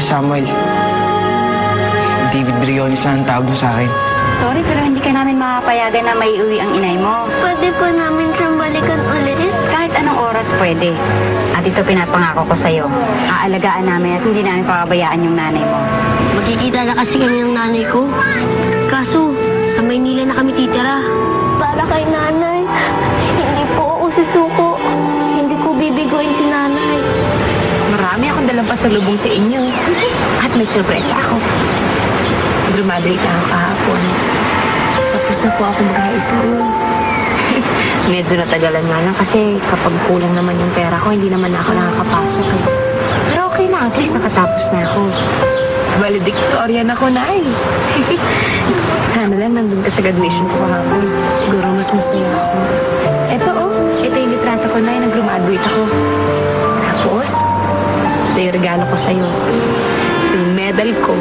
si Samuel. David Briones lang ang tawag mo sa akin. Sorry, pero hindi ka namin makapayagan na may uwi ang inay mo. Pwede po namin siyang balikan ulit. Kahit anong oras pwede. At ito pinapangako ko sa'yo. Aalagaan namin at hindi namin pababayaan yung nanay mo. Magkikita na kasi kami ng nanay ko. Kaso, sa Maynila na kami titira. Para kay nanay, hindi po ako susuko. Hindi ko bibiguin si nanay. Marami akong dalang pasalubong sa inyo. At may surprise ako. Graduate na ako kahapon. Tapos na po ako mag-high school. Medyo natagalan nga lang kasi kapag kulang naman yung pera ko, hindi naman ako nakakapasok eh. Pero okay na, at least nakatapos na ako. Valedictorian ako na eh. Sana lang nandun ka sa graduation ko kahapon. Siguro mas masaya ako. Eto ito yung litrato ko na eh, nag-graduate ako. Tapos, ito yung regalo ko sa'yo. Yung medal ko.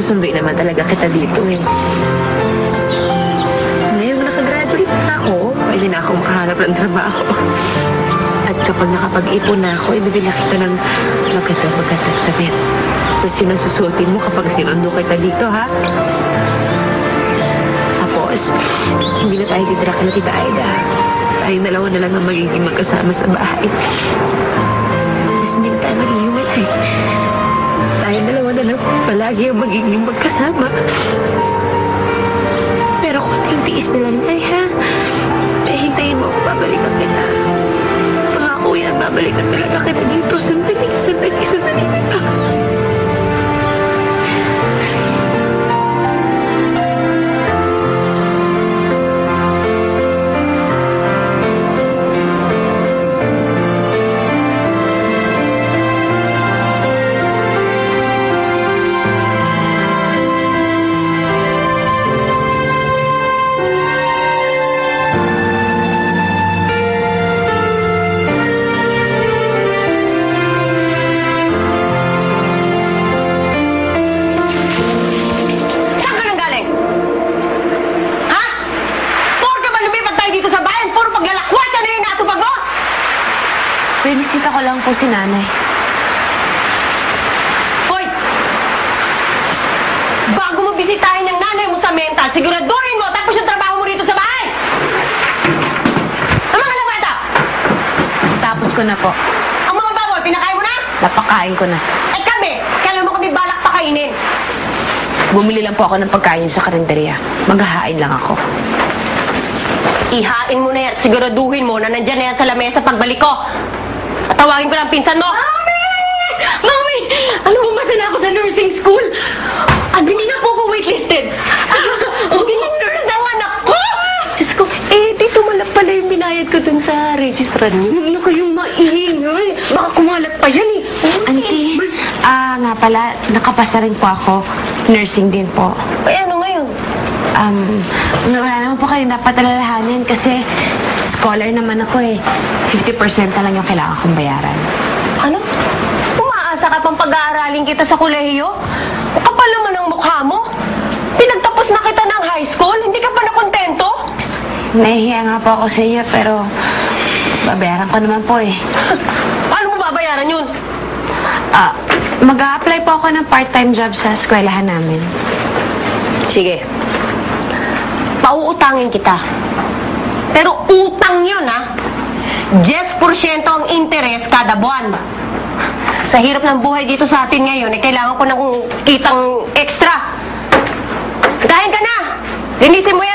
Susunduin naman talaga kita dito eh. Ngayong nakagraduate na ako, pwede na ako makahanap ng trabaho. At kapag nakapag-ipon na ako, ibibila kita ng magandang damit. Tapos yun ang susuotin mo kapag sinundo kita dito, ha? Tapos, hindi na tayo titira kay Tita Aida. Tayong dalawa na lang ang magiging magkasama sa bahay. Tapos hindi na tayo maghihiwalay. Tayong dalawa na lang palagi ang magiging magkasama. Pero konting tiis na lang, ay ha? Eh, hintayin mo ako, babalikan kita. Pangako yan, babalikan talaga kita dito. Sandali. Binisita ko lang po si nanay. Hoy! Bago mo bisitahin yung nanay mo sa mental, siguraduhin mo tapos yung trabaho mo rito sa bahay! Ang mga lamata! Tapos ko na po. Ang mga baboy, pinakain mo na? Napakain ko na. Eh kami, kailan mo kami balak pakainin? Bumili lang po ako ng pagkain sa karinderya. Maghahain lang ako. Ihain mo na yan at siguraduhin mo na nandyan na yan sa lamesa pagbalik ko. At tawagin ko ng pinsan mo. Mami! Alam mo, masa na ako sa nursing school. At hindi na po ako waitlisted. Bilang nurse daw anak ko! Diyos ko, dito malap pala yung binayad ko dun sa registrar niyo. Ano kayong maingay? Baka kumalat pa yan eh. Auntie, nga pala, nakapasa rin po ako. Nursing din po. Eh, ano ngayon? Wala naman po kayo dapat alalahanin kasi scholar naman ako eh. 50% na lang yung kailangan kong bayaran. Ano? Umaasa ka pang pag-aaralin kita sa kolehiyo? O kapal naman ang mukha mo? Pinagtapos na kita ng high school? Hindi ka pa nakontento? Nahihiya nga po ako sa iyo pero babayaran ko naman po eh. Paano mo babayaran yun? Mag-a-apply po ako ng part-time job sa eskwelahan namin. Sige. Pauutangin kita. Pero utang yun, ha? 10% ang interest kada buwan. Sa hirap ng buhay dito sa atin ngayon, kailangan ko ng kitang extra. Kain ka na! Linisin mo yan!